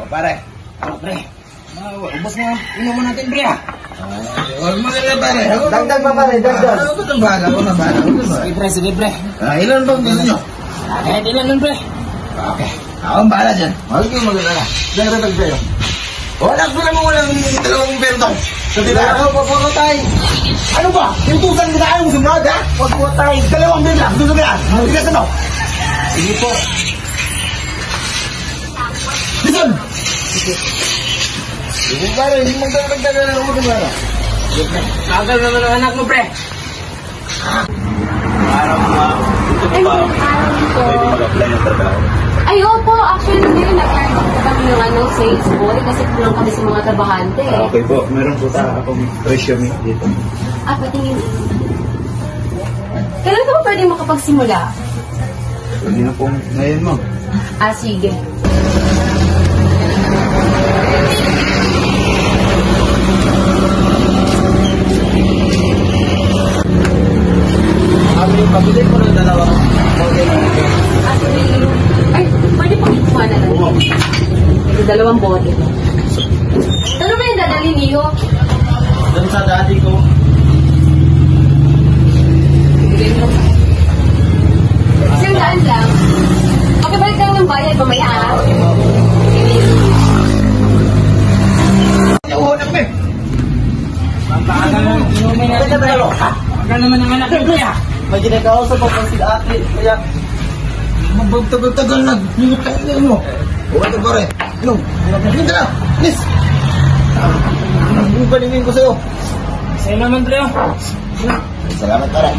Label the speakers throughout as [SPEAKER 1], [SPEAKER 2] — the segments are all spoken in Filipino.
[SPEAKER 1] pare.
[SPEAKER 2] Pre. Ubos mo. Inuman natin, pre, ha?
[SPEAKER 1] Huwag mo nila, pare.
[SPEAKER 3] Dagdag pa, pare. Dagdag.
[SPEAKER 1] Ako itong bahala. Ako na bahala.
[SPEAKER 2] Sige, pre.
[SPEAKER 1] Ilan bang gusto nyo?
[SPEAKER 2] Kahit ilan nun, pre.
[SPEAKER 1] Okay. Ako ang bahala dyan. Huwag kayong mag-alala. Dagdag tayo. Wala ko naman walang dalawang perdo. So, di ba?
[SPEAKER 3] Puro tayo.
[SPEAKER 1] Ano ba? Yung tusan kita ayaw mo sumunod, ha?
[SPEAKER 3] Puro tayo.
[SPEAKER 1] Dalawang perdo lang. Gusto ka yan. Bigas ano?
[SPEAKER 3] Sige po.
[SPEAKER 1] Listen! Sige, pare. Hindi magdagdagan na ako ng ara.
[SPEAKER 2] Kagal naman ang anak mo, pre.
[SPEAKER 4] Araw mo, ito
[SPEAKER 5] Ay,
[SPEAKER 4] ba?
[SPEAKER 5] araw
[SPEAKER 4] Pwede
[SPEAKER 5] po.
[SPEAKER 4] mag-apply ng trabaho.
[SPEAKER 5] Ay, opo. Actually, ngayon nag-earn po kami ng sales boy kasi kulang kami sa mga trabahante.
[SPEAKER 4] Okay po, meron po akong resume dito.
[SPEAKER 5] Patingin. Kailan ka ba pwede makapagsimula?
[SPEAKER 4] Pwede na po ngayon mo.
[SPEAKER 5] Sige.
[SPEAKER 3] Pabili ko ng dalawang model.
[SPEAKER 5] Sige. Ay, pwede pa kikuha na lang. May dalawang bote. Ano ba yung dadali niyo?
[SPEAKER 3] Doon sa daddy ko.
[SPEAKER 5] Bigay mo. Sir, daan lang. Okay, balik lang ng bayad mamaya, ha?
[SPEAKER 1] Nakuhunap eh.
[SPEAKER 2] Kagal naman ang anak mo, pre, ha?
[SPEAKER 3] May ginagawa pa si ate. Kaya,
[SPEAKER 1] Magtagal-tagal na. Hinutay mo. Huwag ito pare. Ano? Hinta na. Please. Ang paningin ko sa'yo.
[SPEAKER 2] Sa'yo naman, pre, ha?
[SPEAKER 1] Salamat pare.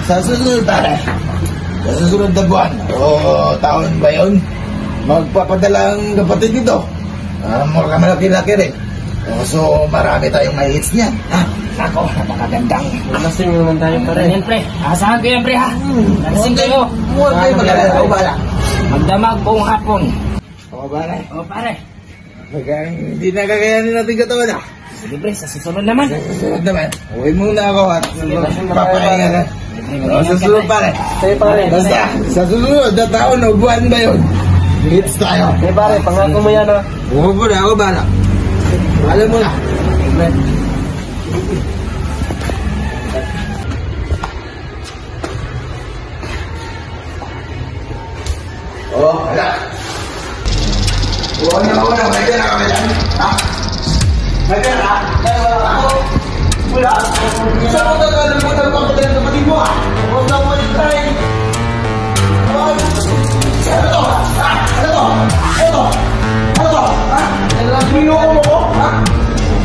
[SPEAKER 1] Sa susunod pare. Sa susunod na buwan. O taon ba yun? Magpapadala ang kapatid nito. Mura malaki-laki rin. So marami tayong may hits niyan.
[SPEAKER 2] Ako, napakagandang.
[SPEAKER 3] lasing naman tayo pa rin.
[SPEAKER 2] Ganyan, pre. Asahan ko yan, pre, ha? Nalasing kayo.
[SPEAKER 1] Huwag kayo mag-alala. Ako bala.
[SPEAKER 2] Magdamag buong hapon.
[SPEAKER 1] Ako bala.
[SPEAKER 2] O, pare.
[SPEAKER 1] Hindi na kakayanin natin katawan
[SPEAKER 2] Sige, pre, sa susunod naman.
[SPEAKER 1] Susunod naman. Uwi muna ako at papahinga na. Susunod pare.
[SPEAKER 3] Sige pare.
[SPEAKER 1] Basta, sa susunod na taon o buwan ba yun? Hits tayo.
[SPEAKER 3] Sige pare, pangako mo yan ha.
[SPEAKER 1] Huwag mo na, ako bala. Alam mo na. Oh, wala. Huwag na ako na. May pera kami dyan. Ha? May pera? Ako? Wala. Saan mo tagalan mo ng pagkatay ng kapatid mo, ha? Huwag na ako mag-try. Ano to? Ha? Ano to? Ano to? Ano to? Ha? Minuko mo ko? Ha?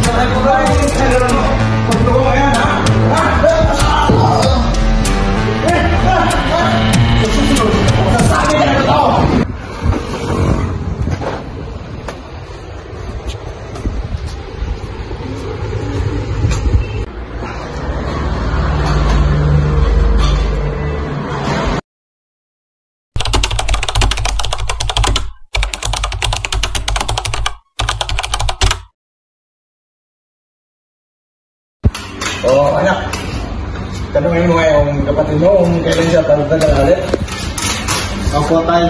[SPEAKER 1] Sabi ko ba yung sinagano mo? Pagluko mo yan, ha? Ha? Sasabi ka na to! Oh, anak. Tanungin mo nga yung kapatid mo kung kailan siya tagal ulit.
[SPEAKER 3] Opo tayo.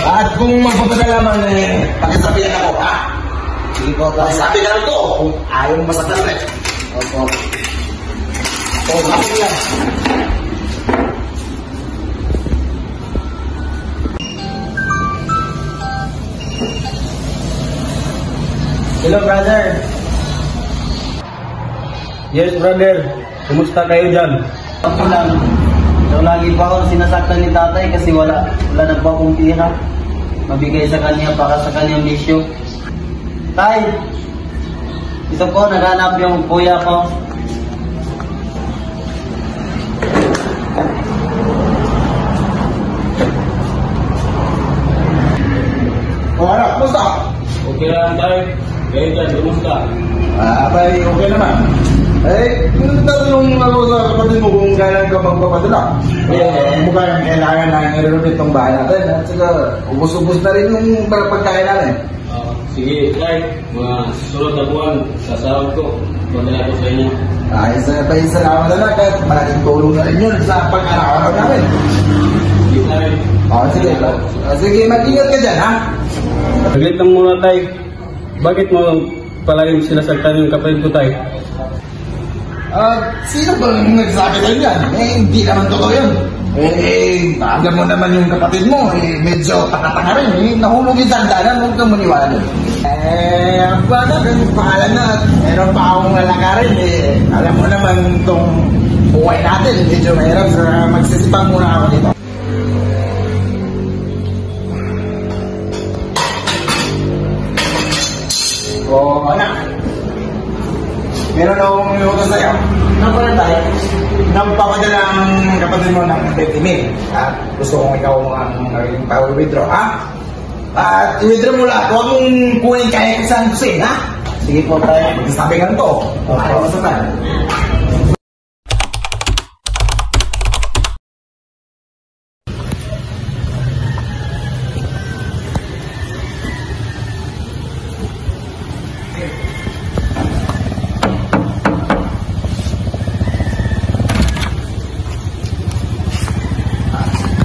[SPEAKER 1] At kung magpapadala man, pakisabihan ako, ha?
[SPEAKER 3] Sige po tayo.
[SPEAKER 1] Sabi ka lang to, kung ayaw mo masaktan ulit.
[SPEAKER 3] Opo.
[SPEAKER 1] O, bakit yan?
[SPEAKER 3] Hello brother. Yes brother. Kumusta kayo dyan? Okay lang. So lagi pa ako sinasaktan ni tatay kasi wala na po akong pira. Mabigay sa kanya para sa kanyang bisyo. Tay! Ito po, naghanap yung kuya ko.
[SPEAKER 1] O, anak, kumusta?
[SPEAKER 4] Okay lang tayo. Kayo dyan, kumusta?
[SPEAKER 1] Abay, okay naman. Eh, kung tatanong ako sa kapatid mo kung kailan ka magpapadala. Mukha yung kailangan na i-renovate itong bahay natin. At saka, ubos-ubos na rin yung pagkain natin.
[SPEAKER 4] Sige, tayo. Mga susunod na buwan, sasahod ko. Padala ko sa inyo.
[SPEAKER 1] Ayos na tayo salamat na at malaking tulong na rin yun sa pag-araw namin.
[SPEAKER 4] Sige tayo.
[SPEAKER 1] sige. Sige, mag-ingat ka dyan, ha?
[SPEAKER 4] Saglit lang muna tay. Bakit mo palaging sinasaktan yung kapatid ko tay?
[SPEAKER 1] Sino bang nagsabi sa'yo yan? Hindi naman totoo yun. Alam mo naman yung kapatid mo, medyo taka-taka rin. Nahulog yung sandanan, huwag kang maniwala doon. Bata, pangalan na, meron pa akong lalakarin. Alam mo naman itong buhay natin, medyo mahirap. Magsisipang muna ako dito. Anak. Meron akong inutos sa'yo.
[SPEAKER 3] Ano ba na tayo?
[SPEAKER 1] Napapadala ang kapatid mo ng 50,000. Gusto kong ikaw ang pa-withdraw, ha? At i-withdraw mo lahat. Huwag mong kunin kaya isang kusin, ha?
[SPEAKER 3] Sige po tayo.
[SPEAKER 1] Sabi ka to. Ayaw mo sa tan.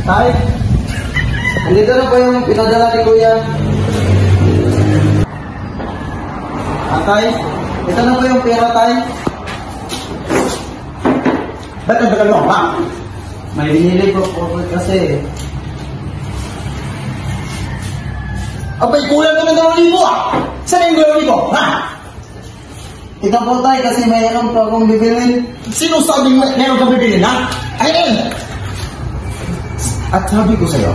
[SPEAKER 3] Tay, andito na po yung pinadala ni Kuya. Tay, ito na po yung pera, Tay.
[SPEAKER 1] Ba't ang tagal mo, ha?
[SPEAKER 3] May binili po po kasi.
[SPEAKER 1] Abay, kulang naman 2,000, ha? Saan yung 2,000, ha?
[SPEAKER 3] Ito po, Tay, kasi mayroon po akong bibilin.
[SPEAKER 1] Sino sabing meron kang bibilin, ha? Ayun! At sabi ko sa'yo,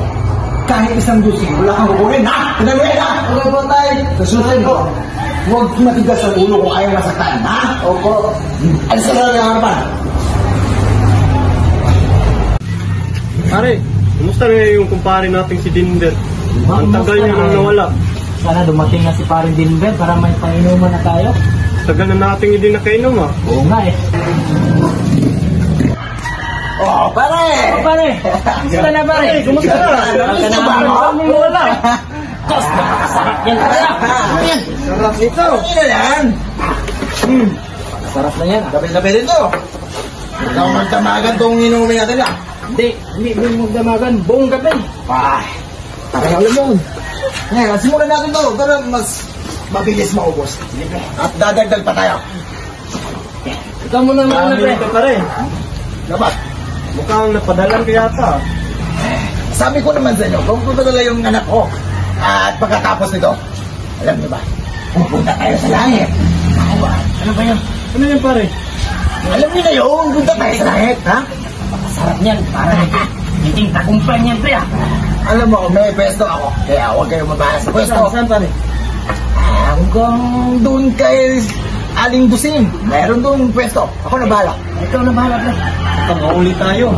[SPEAKER 1] kahit isang dusin, wala kang kukunin, ha? Tignan mo yan, ha?
[SPEAKER 3] Okay po, Tay.
[SPEAKER 1] Kasunod ko, huwag matigas ang ulo kung ayaw masaktan, ha?
[SPEAKER 3] Opo.
[SPEAKER 1] Alis ka na lang ang harapan.
[SPEAKER 4] Pare, kumusta na yung kumpare nating si Dinber? Ang tagal niya nang nawala.
[SPEAKER 2] Sana dumating na si Paring Dinber para may panginuman na tayo.
[SPEAKER 4] Tagal na nating hindi nakainom ah.
[SPEAKER 2] Oo nga eh.
[SPEAKER 1] Oh, pare!
[SPEAKER 2] Pare! Kumusta na pare?
[SPEAKER 1] Kumusta na?
[SPEAKER 2] Kumusta
[SPEAKER 1] ba?
[SPEAKER 2] na? Wala. Kos, napakasarap yan kaya. Yan.
[SPEAKER 1] Sarap nito. Ano yan?
[SPEAKER 2] Sarap na yan.
[SPEAKER 1] Gabi-gabi rin to. Ikaw magdamagan itong inumin natin, ha?
[SPEAKER 2] Hindi magdamagan. Buong gabi.
[SPEAKER 1] Ay, pareho lang yun. Ngayon, simulan natin to. Para mas mabilis maubos. At dadagdag pa tayo.
[SPEAKER 2] Ikaw muna muna pre.
[SPEAKER 4] Pare,
[SPEAKER 1] Dapat.
[SPEAKER 4] mukhang napadalan ka yata.
[SPEAKER 1] Sabi ko naman sa inyo, kung pupunta yung anak ko, at pagkatapos nito, alam niyo ba, pupunta tayo sa langit.
[SPEAKER 2] Ano ba yan?
[SPEAKER 4] Ano yan pare?
[SPEAKER 1] Alam niyo na yun, punta tayo sa langit, ha?
[SPEAKER 2] Sarap niyan. Parang hiting tagumpay niyan pre ah.
[SPEAKER 1] Alam mo, may pwesto ako, kaya huwag kayong mabahas sa pwesto.
[SPEAKER 2] Saan pare?
[SPEAKER 1] Hanggang doon kay Aling Dusing, mayroon doon pwesto. Ako na bahala.
[SPEAKER 2] Ikaw na bahala pre.
[SPEAKER 4] Pag-uli tayo.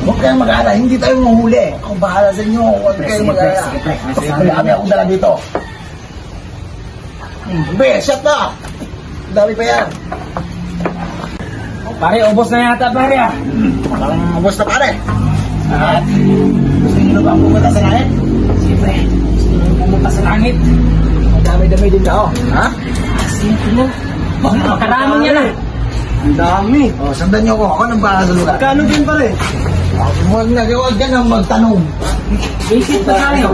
[SPEAKER 1] Huwag kayong mag-alala, hindi tayo mahuli. Ako bahala sa inyo, huwag kayong mag-alala. Kasi marami akong dala dito. Be, shut na! Dami pa yan.
[SPEAKER 2] Pare, ubos na yata pare ah.
[SPEAKER 1] Parang ubos na pare. At gusto nyo ba ang pumunta sa langit?
[SPEAKER 2] Siyempre, gusto nyo pumunta sa langit.
[SPEAKER 1] Madami-dami din tao. Ha?
[SPEAKER 2] Siyempre mo. Makarami niya na.
[SPEAKER 4] Ang dami.
[SPEAKER 1] O, sundan nyo ako. Ako nang bahala sa lugar.
[SPEAKER 4] Kano din pare?
[SPEAKER 1] Huwag ka nang magtanong.
[SPEAKER 2] Visit na tayo.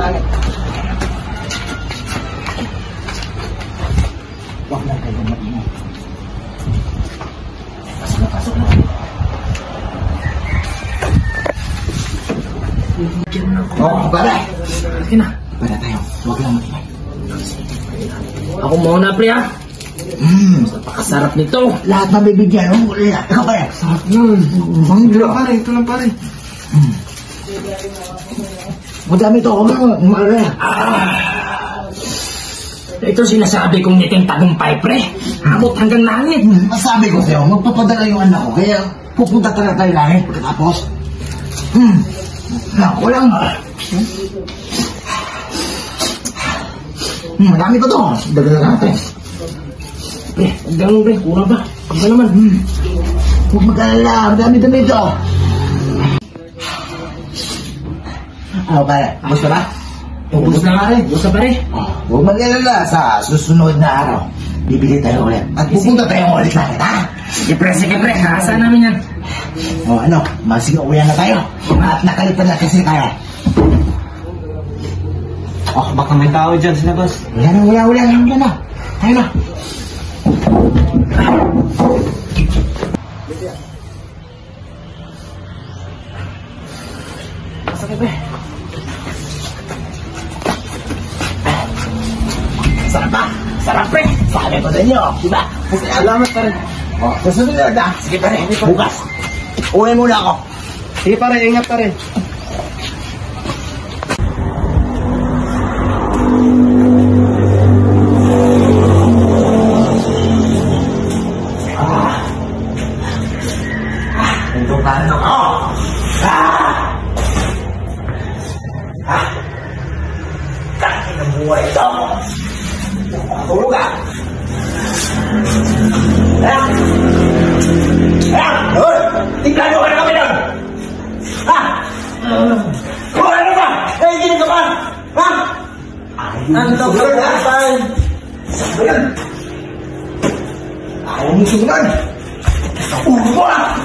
[SPEAKER 1] Huwag na kayo mag-ingay. Pasok na. Oh, pare.
[SPEAKER 2] Sige na.
[SPEAKER 1] Para tayo. Huwag lang mag-ingay.
[SPEAKER 2] Ako muna pre ah. Napakasarap nito.
[SPEAKER 1] Lahat mabibigyan. Ikaw pare. Sarap yun. Ito lang pare. Ito lang pare. Madami ito. Huwag lang mag-ingay.
[SPEAKER 2] Ito sinasabi kong ngiting tagumpay pre. Abot hanggang langit.
[SPEAKER 1] Masabi ko sa'yo, magpapadala yung anak ko. Kaya pupunta talaga tayo langit pagkatapos. Ako lang. Marami pa to. Dagdagan natin.
[SPEAKER 2] Pre, hanggang pre. Kurang ba? Hanggang naman.
[SPEAKER 1] Huwag mag-alala. Dami-dami ito. Ano pare? Gusto ba?
[SPEAKER 2] Ubus na nga rin. Ubus na pare.
[SPEAKER 1] Huwag mag-alala. Sa susunod na araw, bibili tayo ulit. At pupunta tayo ulit langit, ha?
[SPEAKER 2] Sige pre. Asa namin yan.
[SPEAKER 1] O ano, masig uwihan na tayo. At nakalitan na kasi tayo.
[SPEAKER 3] Oh, baka may tao dyan sa labas.
[SPEAKER 1] Wala na. Tayo na.
[SPEAKER 2] Sakit pre. Sarap pre. Sabi ko sa inyo, diba?
[SPEAKER 3] Salamat pa rin.
[SPEAKER 1] Sa susunod na. Sige pare, bukas. Uwi muna ako.
[SPEAKER 3] Sige pa rin, ingat pa rin.
[SPEAKER 1] Tuntukan ako. Takin ang buhay ito. Tulog ka. Hoy! Tingnan mo ka na kami doon! Hoy, ano ba? Ginig ka ba? Ang doktor ka tayo. Ayaw mo sunan. Ulo mo ah!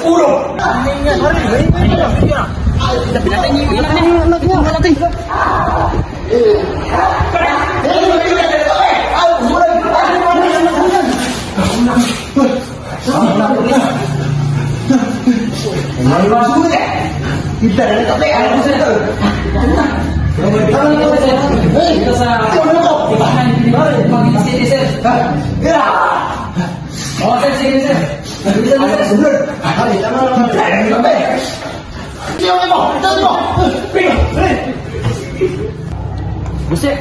[SPEAKER 1] Ulo!
[SPEAKER 2] Buset,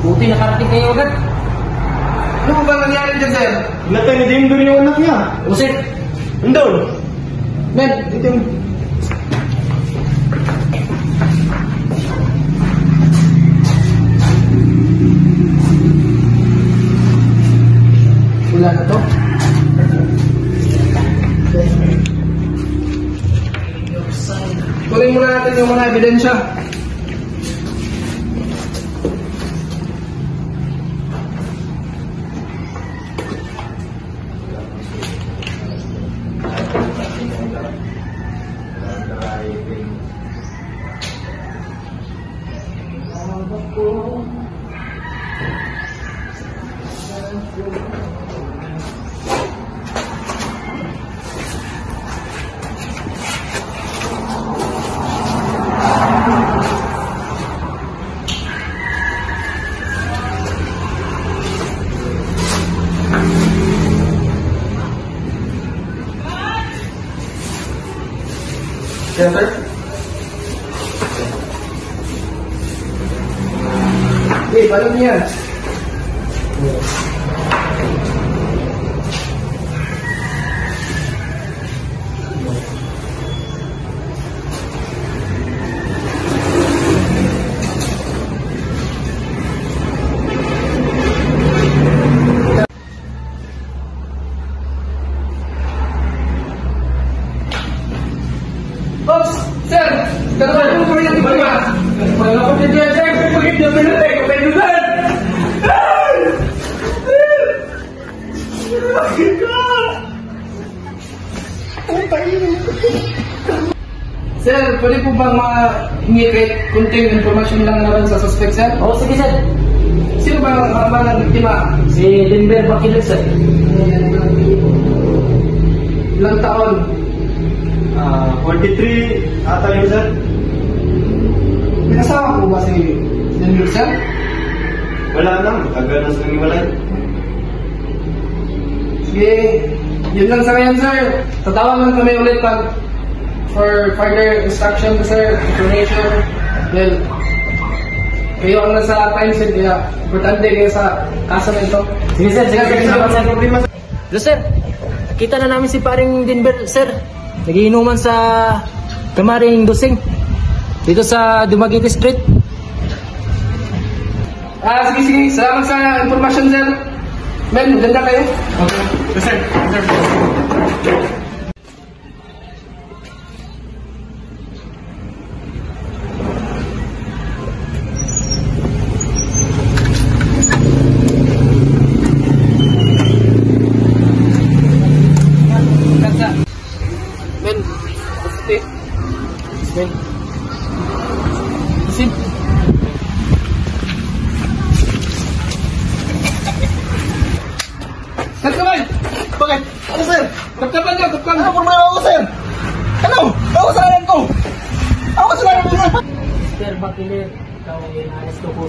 [SPEAKER 2] buti nakarating kayo agad.
[SPEAKER 3] Ano ba nangyari dyan, sir?
[SPEAKER 4] Natay ni Dimber yung anak niya.
[SPEAKER 2] Buset,
[SPEAKER 4] Andun.
[SPEAKER 3] Men, ito yung... Wala na to. Tuloy muna natin yung mga ebidensya. Yes, sir. Okay, paano niya? Oops! Sir! Katawa mo yung iba! Wala ko na dyan, sir! Pagkit na pinatay ko kayo doon! Sir, pwede po bang ma-hingi kahit kunting informasyon lang naman sa suspect, sir?
[SPEAKER 2] Oo, sige sir.
[SPEAKER 3] Sino ba ang ama ng biktima?
[SPEAKER 2] Si Denver Bakilag sir.
[SPEAKER 3] Ilang taon?
[SPEAKER 4] 43 ata yun, sir.
[SPEAKER 3] May asawa po ba si Denver, sir?
[SPEAKER 4] Wala na. Tagal na silang iwalay.
[SPEAKER 3] Sige, yun lang sa ngayon, sir. Tatawag lang kami ulit pag for further instruction, sir, information. Well, kayo ang nasa time, sir, kaya importante kayo sa kaso na ito.
[SPEAKER 2] Sige sir, sige sir. Salamat sir.
[SPEAKER 3] Problema, sir.
[SPEAKER 2] Hello sir, nakita na namin si paring Denver sir. Nagiinuman sa Kamaring Dosing dito sa Dumaguete Street.
[SPEAKER 3] Sige. Salamat sa information, sir. Men, maganda kayo.
[SPEAKER 4] Okay. Yes, sir. Yes, sir.
[SPEAKER 1] Bakit? Ano, sir?
[SPEAKER 2] Kapkapan ka, kapkapan.
[SPEAKER 1] Ano problema ako, sir? Ano? Ano kasalanan ko? Ano kasalanan ko, sir?
[SPEAKER 2] Mr. Bakiler, ikaw ay inaresto ko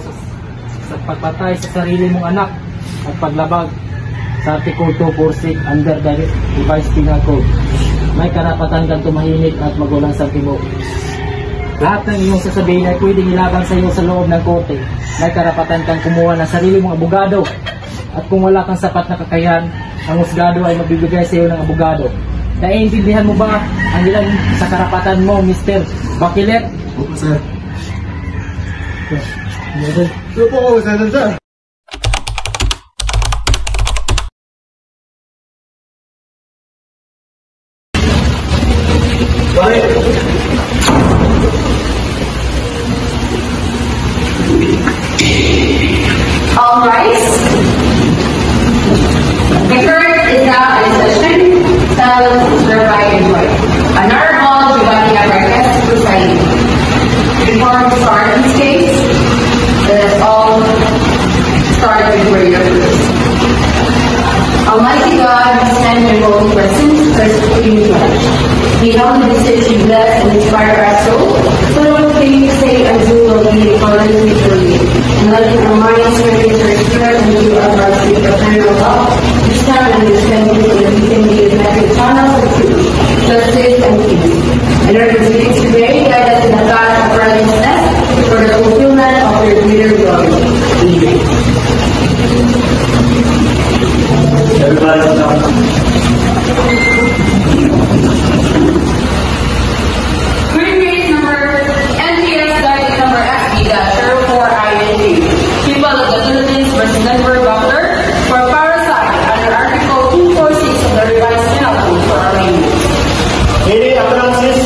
[SPEAKER 2] sa pagpatay sa sarili mong anak at paglabag sa Article 246 under the Revised Penal Code. May karapatan kang tumahimik at magulang sa tibok. Lahat ng iyong sasabihin ay pwedeng ilaban sa iyo sa loob ng korte. May karapatan kang kumuha ng sarili mong abogado. At kung wala kang sapat na kakayahan, ang husgado ay magbibigay sa iyo ng abogado. Naiintindihan mo ba ang ilan sa karapatan mo, Mr. Bakiler?
[SPEAKER 1] Opo, sir.
[SPEAKER 4] Opo, sir.
[SPEAKER 5] All rise. The court is now in session. Silence is hereby enjoined. Honorable Giovanni Abarcas presiding. Before we start this case, let us all start with prayer first. Almighty God, we stand in your holy presence, first supreme judge. We humbly beseech you, bless and inspire our soul, so that what things say and do will be in accordance with your will. And let our minds strengthen our spirit and do our hearts with eternal love. We stand and understand you so that we can be united channels of truth, justice, and peace. And our proceedings today, guide us in the path of righteousness for the fulfillment of your greater glory. Amen.
[SPEAKER 3] Everybody sit down.
[SPEAKER 5] Green case number NPS docket number FB-04ING. People of the Philippines versus Denver Doctor for parricide under Article 246 of the Revised Penal Code for arraignment.
[SPEAKER 4] Ready, appearances?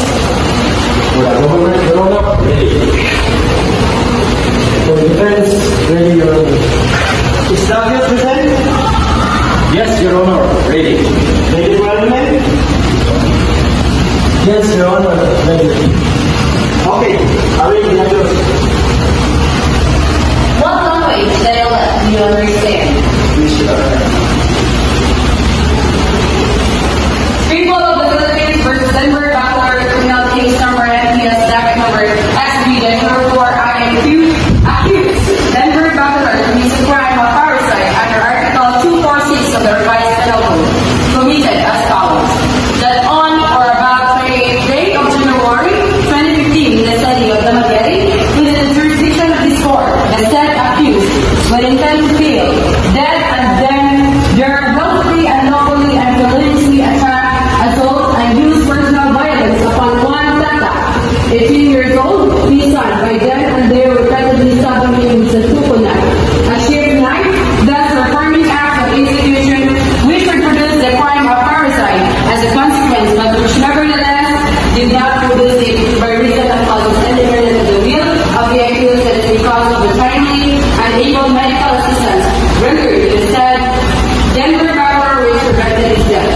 [SPEAKER 2] For defense, ready, Your Honor.
[SPEAKER 4] Is Douglas present?
[SPEAKER 2] Yes, Your Honor. Ready.
[SPEAKER 4] Ready for argument?
[SPEAKER 2] Yes, Your Honor. Ready.
[SPEAKER 4] Okay, I will be yours.
[SPEAKER 5] What language dialect do you understand? People of the Philippines versus Denver Doctor criminal case number NPS docket number SB-04INQ accused Denver Doctor commits a crime of parricide under Article 246 of the Revised Penal Code, committed as follows: that on or about 28th day of January 2015 in the city of Dumaguete, within the jurisdiction of this court, the said accused would intend to kill, dead and then there willfully and lawfully and religiously attack, assault, and use personal violence upon one Tata, 18 years old, his son, by them and they repeatedly stabbing him with a tuko knife, a shaved knife, thus performing acts of execution which would produce the crime of parricide as a consequence, but which nevertheless did not produce it by reason of causes independent of the will of the accused and because of the timely and able medical assistance rendered to the said Denver Bauer, which prevented his death.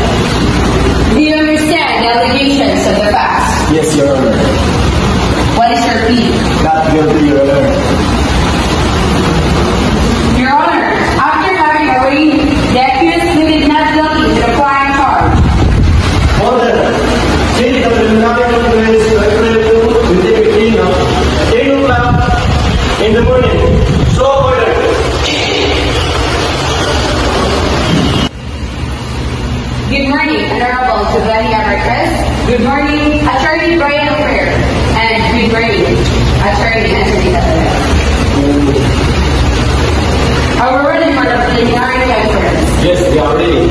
[SPEAKER 5] Do you understand the allegations of the facts?
[SPEAKER 1] Yes, Your Honor.
[SPEAKER 5] What is your plea?
[SPEAKER 1] Not guilty, Your Honor.
[SPEAKER 5] Your Honor, after having arraigned the accused pleaded not guilty to the crime charge.
[SPEAKER 4] Order. Change the preliminary complaints to April 2 with the beginning of 10 o'clock in the morning. So ordered.
[SPEAKER 5] Good morning, Honorable Giovanni Abarcas. Good morning, Attorney Brian O'Clair. And good morning, Attorney Anthony Catalan. Are we ready for the preliminary conference?
[SPEAKER 1] Yes, we are ready.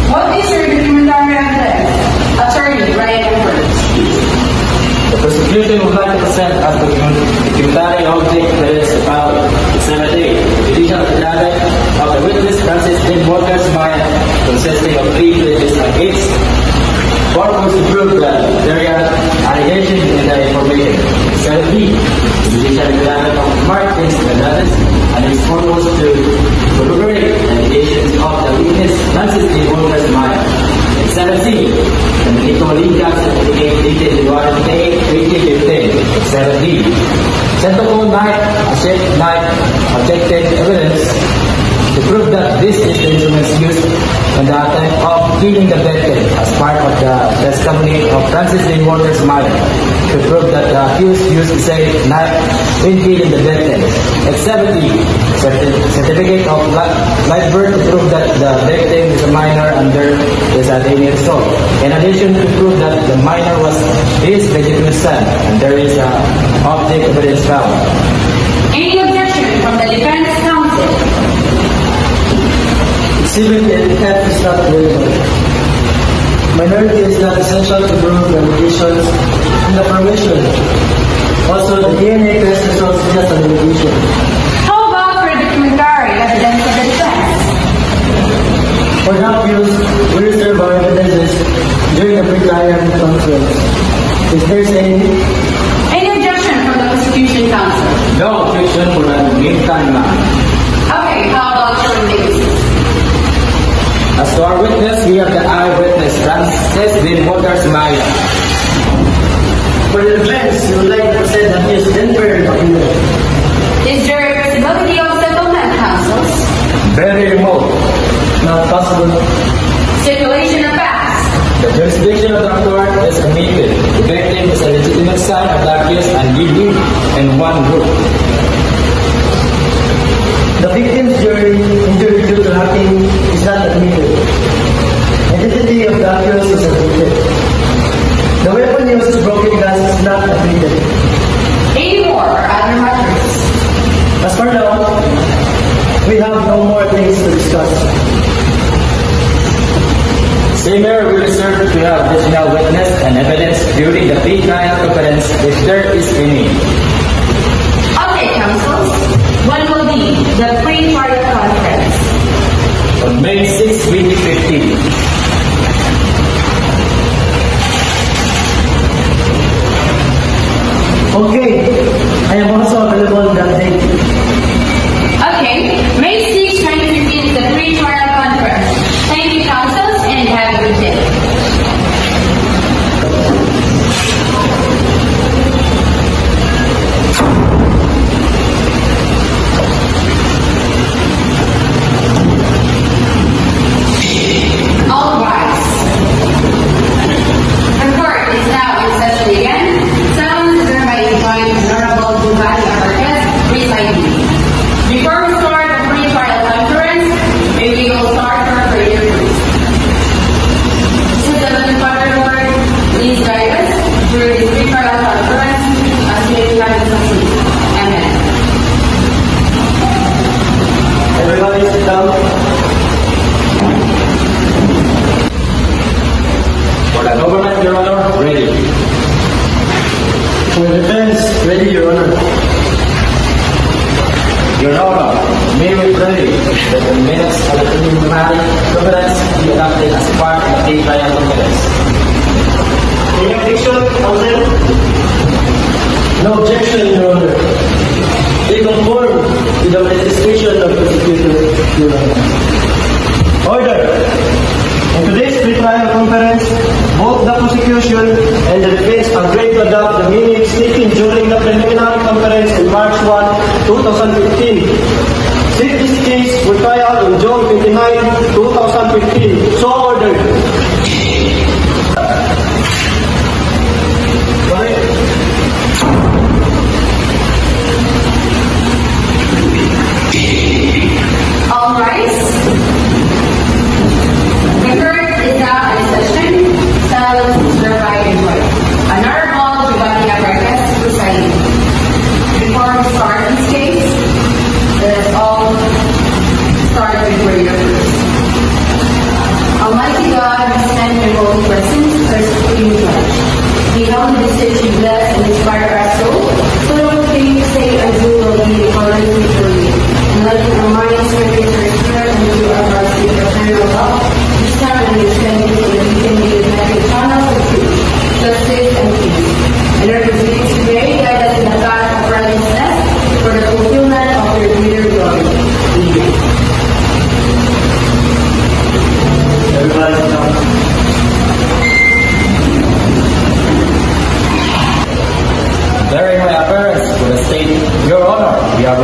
[SPEAKER 5] What is your preliminary evidence? Attorney Brian O'Clair.
[SPEAKER 2] The prosecution would like to present as documentary object that is the following. Exhibit A. Judicial affidavit of the witness Francis J. Walker's mind consisting of 3 pages against purpose to prove that there are allegations in the information. Exhibit B. Judicial affidavit of Martin Fernandez and his purpose to corroborate allegations of the witness Francis J. Walker's mind. Exhibit C. The medical legal certificate dated January 8, 2015. Exhibit D. Sento Night, a objective evidence to prove that this is the instruments used in the attempt of killing the victim as part of the testimony of Francis Lee Waters Meyer to prove that the accused used the same knife in killing the victim. Exhibit D, certificate of live birth to prove that the victim is a minor under his 18 years old. In addition to prove that the minor was his legitimate son, and there is object evidence found.
[SPEAKER 5] Any objection from the defense counsel?
[SPEAKER 3] Exhibit F is not relevant. Minority is not essential to prove the allegations in the permission. Also, the DNA test results is just an allegation.
[SPEAKER 5] How about for documentary evidence of the defense?
[SPEAKER 3] For the accused, we reserve our evidences during the pre-trial conference. If there's
[SPEAKER 5] Any objection from the prosecution counsel?
[SPEAKER 2] No objection for the meantime, ma'am.
[SPEAKER 5] Okay, how about showing the basis?
[SPEAKER 2] As to our witness, we have the eyewitness, Francis Lee Waters Meyer.
[SPEAKER 3] For the defense, we would like to present that he is Denver Bakulo.
[SPEAKER 5] Is there a possibility of settlement, counsels?
[SPEAKER 2] Very remote.
[SPEAKER 3] Not possible.
[SPEAKER 5] Stipulation of facts.
[SPEAKER 2] The jurisdiction of the court is committed. The victim is a legitimate son of the accused and we live in one group.
[SPEAKER 3] The victim's injury due to hacking is not admitted. Identity of the accused is admitted. The weapon used is broken glass is not admitted.
[SPEAKER 5] Any more or other matters?
[SPEAKER 3] As for now, we have no more things to discuss.
[SPEAKER 2] Same here, we reserve to have additional witness and evidence during the pre-trial conference if there is any.
[SPEAKER 5] Okay, counsels. When will be the pre-trial conference?
[SPEAKER 2] On May 6, 2015.
[SPEAKER 3] Okay, I am also available that day.
[SPEAKER 5] Okay, May 6, 2015 is the pre-trial conference. Thank you, counsels, and have a good day. All rise. The court is now in session again. Sounds is hereby enjoined Honorable Duhani Abarquez, presiding. Before we start the pre-trial conference, we will start our prayer first. This is the Heavenly Father, Lord, please guide us through this pre-trial conference as we try to succeed. Amen.
[SPEAKER 3] Everybody sit down.
[SPEAKER 2] For the government, Your Honor, ready.
[SPEAKER 3] For the defense, ready, Your Honor.
[SPEAKER 2] Your Honor, may we pray that the minutes of the preliminary conference be adopted as part of the pre-trial conference.
[SPEAKER 4] Any objection, counsel?
[SPEAKER 3] No objection, Your Honor. They conform to the manifestation of prosecutor, Your Honor.
[SPEAKER 4] Order. In today's pre-trial conference, both the prosecution and the defense agreed to adopt the minutes taken during the preliminary conference on March 1, 2015. Set this case for trial on June 29, 2015. So ordered.
[SPEAKER 5] All rise. The court is now in session. Silence is hereby enjoined. Honorable Giovanni Abarquez, presiding. Before we start this case, let us all start with prayer first. Almighty God, we stand in your holy presence, our supreme judge. We humbly beseech you bless and inspire our soul, so that what we say and do will be according to your will. And let our minds ready for your spirit and do our hearts with eternal love. This time and this time, so that we can be united channels of truth, justice, and peace. And our proceedings today guide us in the path of righteousness for the fulfillment of your greater glory. Amen.
[SPEAKER 3] Everybody sit down.
[SPEAKER 2] During my appearance to the state, Your Honor, we are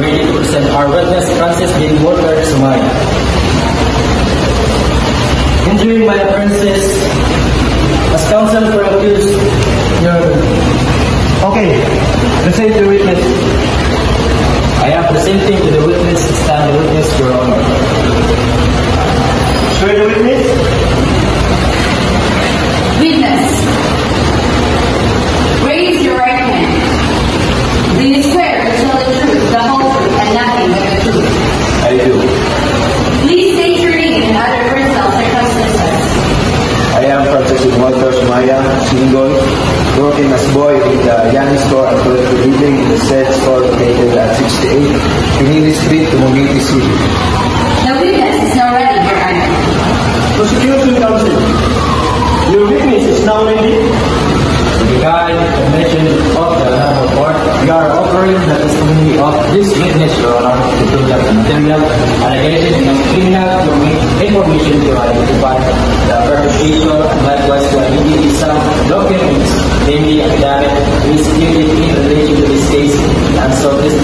[SPEAKER 2] present our witness, Francis Dean Walter Sumaya. During my appearances as counsel for accused, Your
[SPEAKER 4] Okay, present the witness.
[SPEAKER 2] I am presenting to the witness, stand the witness, Your Honor.
[SPEAKER 4] Swear the witness.
[SPEAKER 5] Witness, raise your right hand. Do you swear to tell the truth, the whole truth, and nothing but the truth?
[SPEAKER 1] I do.
[SPEAKER 5] Please state your name and other personal circumstances.
[SPEAKER 1] I am Francis Walter Sumaya, single, working as boy in the Yanni store and currently living in the said store located at 68 Pinili Street, Dumaguete City.
[SPEAKER 5] The witness is now ready, Your Honor.
[SPEAKER 4] Prosecution counsel. Your witness is now ready.
[SPEAKER 2] Regarding the mention of the Honorable Court, we are offering the testimony of this witness, Your Honor, to prove that the material allegations and criminal information to identify the perpetrator and likewise to identify some documents, namely affidavit, is given in relation to this case, and so this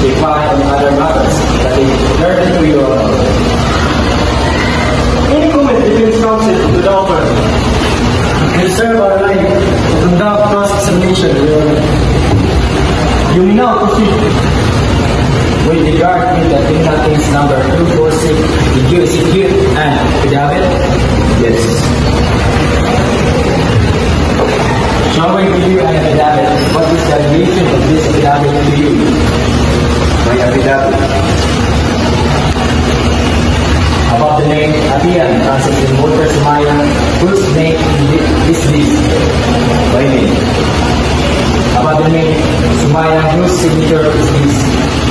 [SPEAKER 2] defy on other matters that is pertinent to Your Honor.
[SPEAKER 4] Any comment defense counsel to the offer?
[SPEAKER 2] You serve our right to conduct cross-examination, Your Honor.
[SPEAKER 4] You may now proceed.
[SPEAKER 2] With regard to the criminal case number 246, did you execute an affidavit?
[SPEAKER 1] Yes.
[SPEAKER 2] Showing to you an affidavit, what is the relation of this affidavit to you?
[SPEAKER 1] My affidavit.
[SPEAKER 2] About the name Abian Francis Dean Walter Sumaya, whose name is this?
[SPEAKER 1] My name.
[SPEAKER 2] About the name Sumaya, whose signature is this?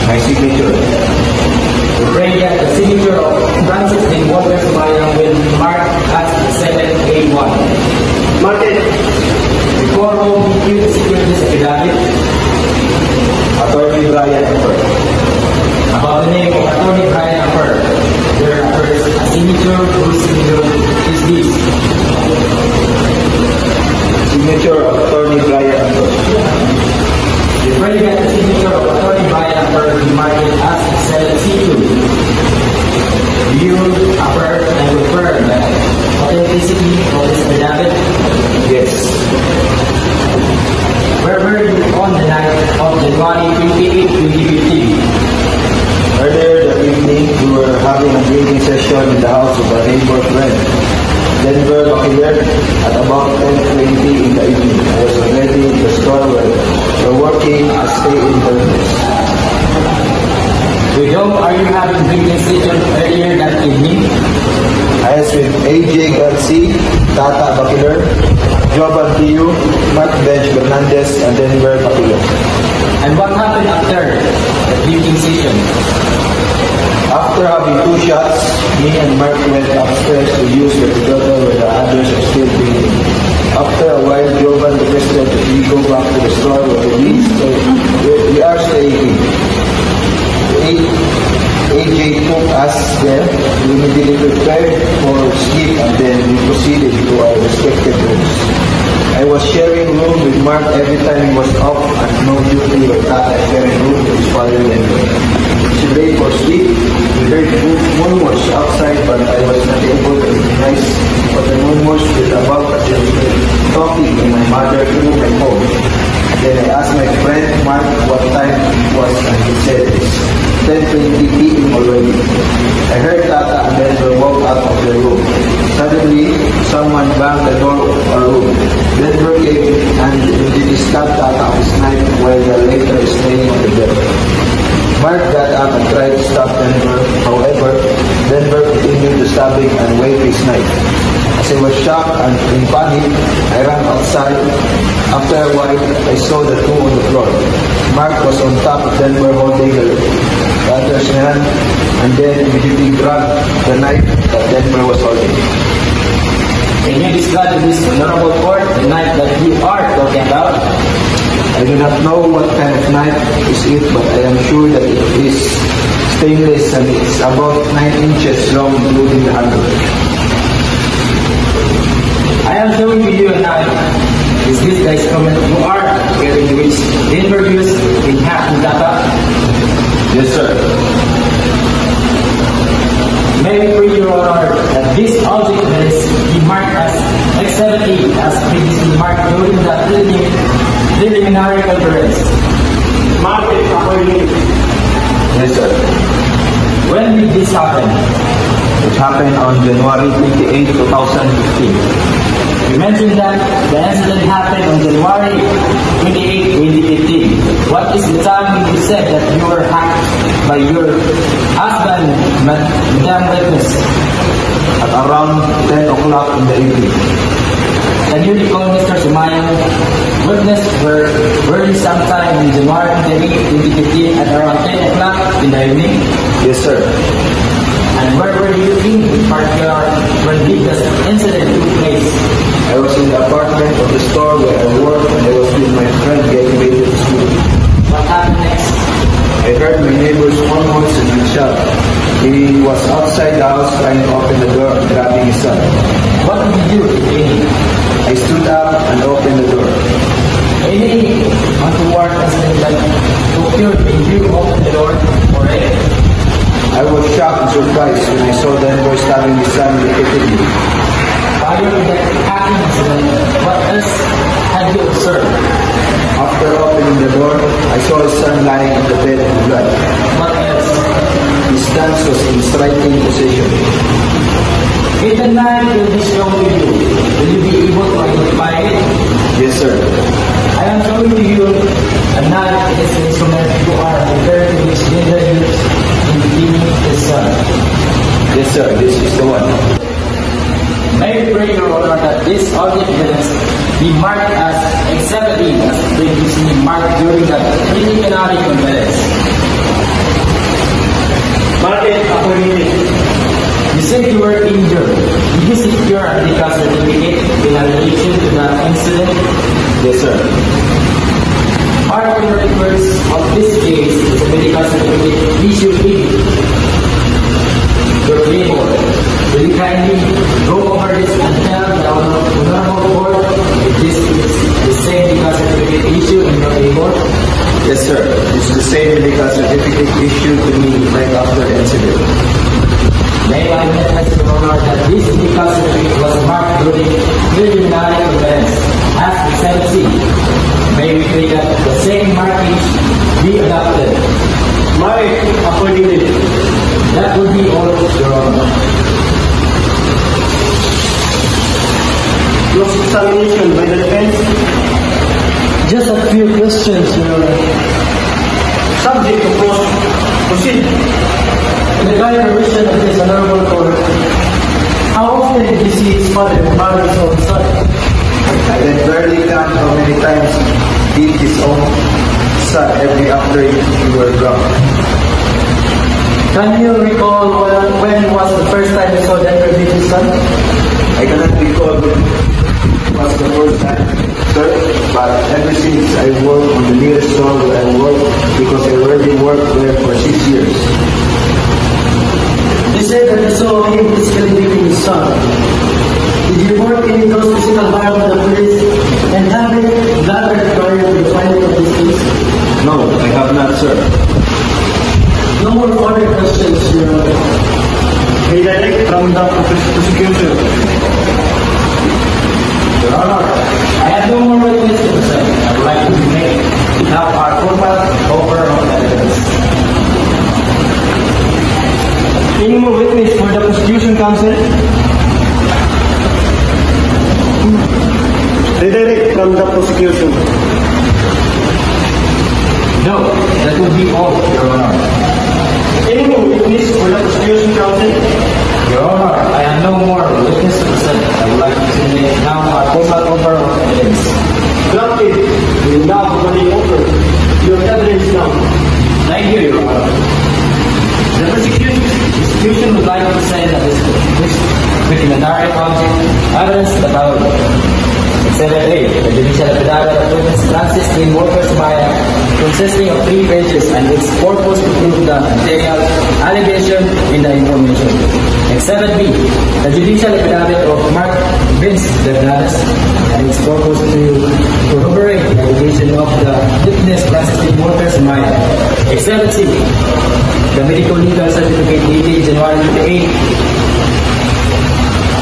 [SPEAKER 1] My signature.
[SPEAKER 2] We pray that the signature of Francis Dean Walter Sumaya will be marked as 7A1.
[SPEAKER 4] Mark it.
[SPEAKER 2] Before whom did you execute this affidavit?
[SPEAKER 1] Attorney Brian Upper.
[SPEAKER 2] About the name of Attorney Brian Upper, there occurs a signature whose signature is this?
[SPEAKER 1] Signature of Attorney Brian Upper.
[SPEAKER 2] We pray that the signature of Attorney Brian Upper will be marked as 7C2. You affirm and confirm the authenticity of this affidavit?
[SPEAKER 1] Yes.
[SPEAKER 2] Where were you on the night of January 28, 2015?
[SPEAKER 1] Earlier that evening, we were having a drinking session in the house of a neighbor friend, Denver Bakiler, at about 10:20 in the evening. I was already in the store where we're working as stay-in workers.
[SPEAKER 2] With whom are you having drinking session earlier that evening?
[SPEAKER 1] I was with AJ Garcia, Tata Bakiler, Jovan Tiu, Mark Bench Fernandez, and Denver Bakiler.
[SPEAKER 2] And what happened after the drinking session?
[SPEAKER 1] After having 2 shots, me and Mark went upstairs to use the together where the others are still drinking. After a while, Jovan requested that we go back to the store where we are staying. AJ took us there. We immediately prepared for sleep and then we proceeded to our respective rooms. I was sharing room with Mark every time he was off and no duty or Tata sharing room with his father and me. Today for sleep, we heard murmurs outside but I was not able to recognize what the murmurs were about as I was talking to my mother through my phone. Then I asked my friend Mark what time it was and he said it's 10:20 p.m. already. I heard Tata and then we walked out of the room. Suddenly, someone banged the door of our room. Denver came and immediately stabbed Tata with his knife while the later is laying on the bed. Mark got up and tried to stop Denver. However, Denver continued the stabbing and waved his knife. As I was shocked and in panic, I ran outside. After a while, I saw the two on the floor. Mark was on top of Denver holding the other's hand and then immediately grabbed the knife that Denver was holding.
[SPEAKER 2] Can you describe to this honorable court the knife that you are talking about?
[SPEAKER 1] I do not know what kind of knife is it, but I am sure that it is stainless and it's about 9 inches long, including the handle.
[SPEAKER 2] I am showing to you a knife. Is this the instrument you are wearing which Denver used in half the data?
[SPEAKER 1] Yes, sir.
[SPEAKER 2] May we pray, Your Honor, that this object is be marked as X70 as previously marked during the preliminary conference.
[SPEAKER 4] Mark it accordingly.
[SPEAKER 1] Yes, sir.
[SPEAKER 2] When did this happen?
[SPEAKER 1] It happened on January 28, 2015.
[SPEAKER 2] You mentioned that the incident happened on January 28, 2015. What is the time when you said that you were hacked by your husband, Madam Witness?
[SPEAKER 1] At around 10 o'clock in the evening.
[SPEAKER 2] Can you recall, Mr. Sumayan, Witness were you sometime in January 28, 2015 at around 10 o'clock in the evening?
[SPEAKER 1] Yes, sir.
[SPEAKER 2] And where were you in particular when this incident took place?
[SPEAKER 1] I was in the apartment of the store where I work and I was with my friend getting ready to school.
[SPEAKER 2] What happened next?
[SPEAKER 1] I heard my neighbor's hormones and a child. He was outside the house trying to open the door and grabbing his son.
[SPEAKER 2] What did you do, Amy?
[SPEAKER 1] I stood up and opened the door.
[SPEAKER 2] Amy, untoward incident that occurred when you opened the door for it.
[SPEAKER 1] I was shocked and surprised when I saw the boy stabbing his son repeatedly.
[SPEAKER 2] Prior to that hacking incident, what else had you observed?
[SPEAKER 1] After opening the door, I saw his son lying on the bed in blood.
[SPEAKER 2] What else?
[SPEAKER 1] His stance was in striking position.
[SPEAKER 2] If the knife will be shown to you, will you be able to identify it?
[SPEAKER 1] Yes, sir.
[SPEAKER 2] I am showing to you a knife is an instrument you are prepared to which Linda used in killing his son.
[SPEAKER 1] Yes, sir. This is the one.
[SPEAKER 2] May we pray, Your Honor, that this object evidence be marked as X70 as previously marked during the preliminary conference.
[SPEAKER 4] Mark it accordingly.
[SPEAKER 2] You said you were injured. Did you secure a medical certificate in relation to the incident?
[SPEAKER 1] Yes, sir.
[SPEAKER 2] Part of the records of this case is a medical certificate issued in your label. Will you kindly go over this and tell the honorable court if this is the same medical certificate issued in your label?
[SPEAKER 1] Yes, sir. It's the same medical certificate issued to me right after the incident.
[SPEAKER 2] May I witness, Your Honor, that this medical certificate was marked during preliminary conference as X70. May we pray that the same markings be adopted.
[SPEAKER 4] Mark it accordingly.
[SPEAKER 2] That would be all, Your Honor.
[SPEAKER 4] Cross-examination by the defense.
[SPEAKER 3] Just a few questions, Your Honor.
[SPEAKER 4] Subject to proceed.
[SPEAKER 3] In the kind permission of this honorable court, how often did you see his father marry his own son?
[SPEAKER 1] I can barely count how many times he beat his own son every after he were drunk.
[SPEAKER 3] Can you recall when was the first time you saw Denver beat his son?
[SPEAKER 1] I cannot recall when it was the first time, sir, but ever since I worked on the nearest store where I work, because I already worked there for 6 years.
[SPEAKER 3] You said that you saw him physically beating his son. Did you report any of those physical violence to the police and have it gathered prior to the filing of this case?
[SPEAKER 1] No, I have not, sir.
[SPEAKER 3] No more further questions, Your Honor.
[SPEAKER 4] May direct from the prosecution.
[SPEAKER 2] Your Honor, I have no more witness to present. I would like to make now our formal over of evidence.
[SPEAKER 4] Any more witness for the prosecution counsel? Redirect from the prosecution.
[SPEAKER 2] No, that would be all, Your Honor.
[SPEAKER 4] Any more witness for the prosecution counsel?
[SPEAKER 2] Your Honor, I have no more witness to present. I would like to make now our formal over of evidence.
[SPEAKER 4] Granted, you will now be over your evidence now.
[SPEAKER 2] Thank you, Your Honor. The prosecution would like to say that this preliminary object evidence the following. Exhibit A, the judicial affidavit of witness Francis Dean Walker's Maya, consisting of 3 pages and its purpose to prove the material allegation in the information. Exhibit B, the judicial affidavit of Mark Vince Bernares and its purpose to corroborate the examination of the witness Francis D. Walter Sumaya. Exhibit C, the medical legal certificate dated January 28,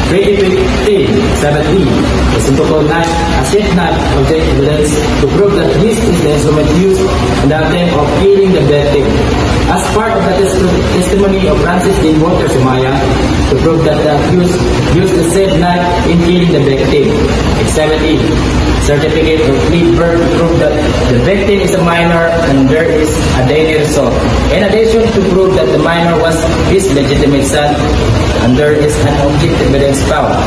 [SPEAKER 2] 2015, 7B, the simple code 9, as yet not object evidence to prove that this is the instrument used in the attempt of killing the victim. As part of the testimony of Francis D. Walter Sumaya, to prove that the accused used the said knife in killing the victim. Exhibit E, certificate of plea birth to prove that the victim is a minor and there is a daily result. In addition to prove that the minor was his legitimate son, and there is an objective evidence found.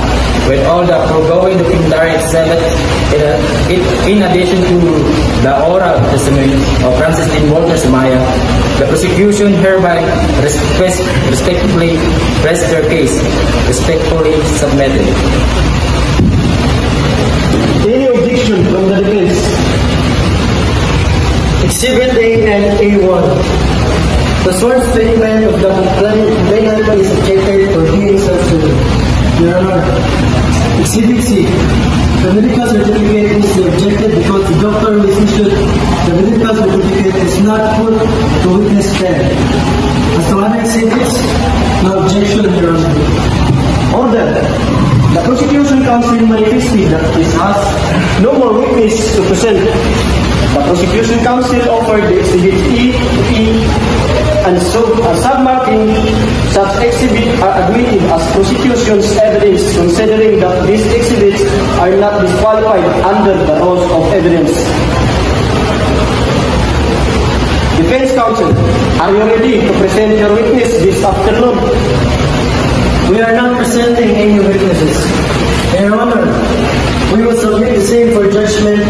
[SPEAKER 2] With all the foregoing documentary exhibit, in addition to the oral testimony of Francis D. Walter Sumaya, the prosecution hereby respectively rests their case, respectfully submitted.
[SPEAKER 4] Any objection from the defense? Exhibit A and A1. The sworn statement of the complainant is objected for being substituted. Your Honor, Exhibit C. The medical certificate is objected because the doctor who is issued the medical certificate is not put to witness stand. As to other exhibits, no objection, Your Honor. Order. The prosecution counsel manifested that it has no more witness to present. The prosecution counsel offered the exhibit E, and so submarking such exhibits are admitted as prosecution's evidence, considering that these exhibits are not disqualified under the rules of evidence. Defense counsel, are you ready to present your witness this afternoon? We are not presenting any witnesses. Your Honor, we will submit the same for judgment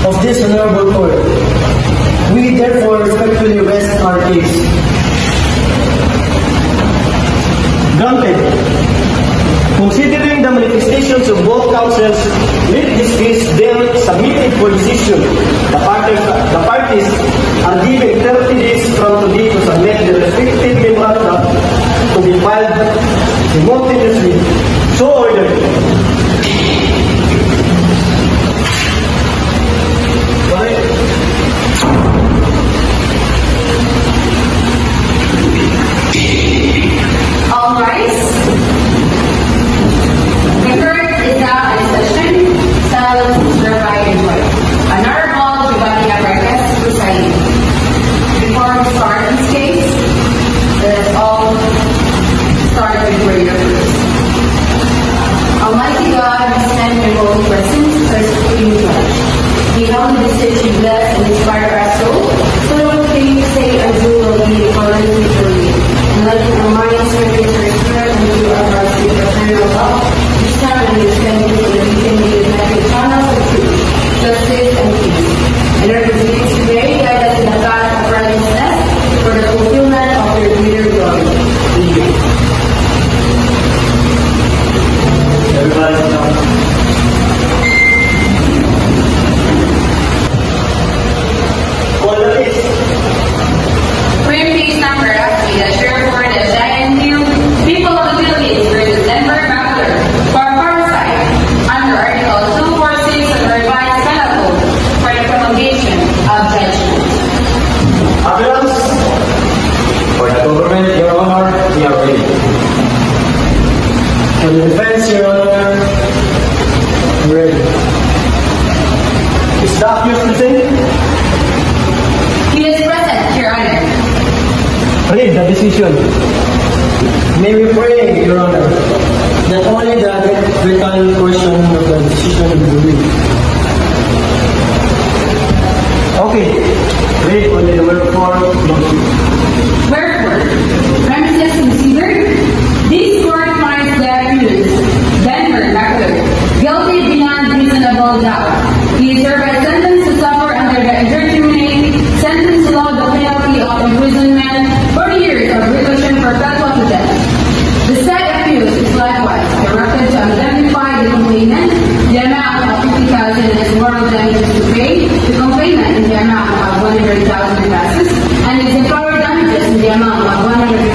[SPEAKER 4] of this honorable court. We therefore respectfully rest our case. Granted. Considering the manifestations of both counsels, let this case then submitted for decision. The parties are given 30 days from today to submit the respective memoranda to be filed simultaneously. So ordered.
[SPEAKER 5] All rise. The court is now in session. Silence is hereby enjoined. Honorable Giovanni Abarcas presiding. Before we start this case, let us all start with prayer first. Almighty God, we stand in your holy presence as our supreme judge. We humbly beseech you bless and inspire our soul, so that what things you say and do will be according to your will. And let our minds strengthen our spirit and do our hearts with eternal love. Each time and extend you so that we can be united channels of truth, justice, and peace. In our proceedings today, guide us in the path of righteousness for the fulfillment of your greater glory. Amen.
[SPEAKER 4] Everybody stop. Call the case.
[SPEAKER 5] Frame case number FB, the sheriff for the Giant View, People of the Philippines versus Denver Bachelor, for Parasite, under Article 246 of the Revised Penal Code for the promulgation of judgment.
[SPEAKER 4] Appearance.
[SPEAKER 2] For the government, Your Honor, we are ready.
[SPEAKER 4] For the defense, Your Honor, ready. Is the accused present?
[SPEAKER 5] He is present, Your Honor.
[SPEAKER 4] Read the decision. May we pray, Your Honor, that only the written portion of the decision will be read. Okay. Read only the word for motion.
[SPEAKER 5] Wherefore, premises considered, this court finds the accused, Denver Bachelor, guilty beyond reasonable doubt. He is hereby sentenced to suffer under the indeterminate sentence law the penalty of imprisonment 40 years of reclusion perpetual to death. The said accused is likewise directed to indemnify the complainant the amount of 50,000 as moral damages to pay the complainant in the amount of 100,000 pesos and exemplary damages in the amount of 150,000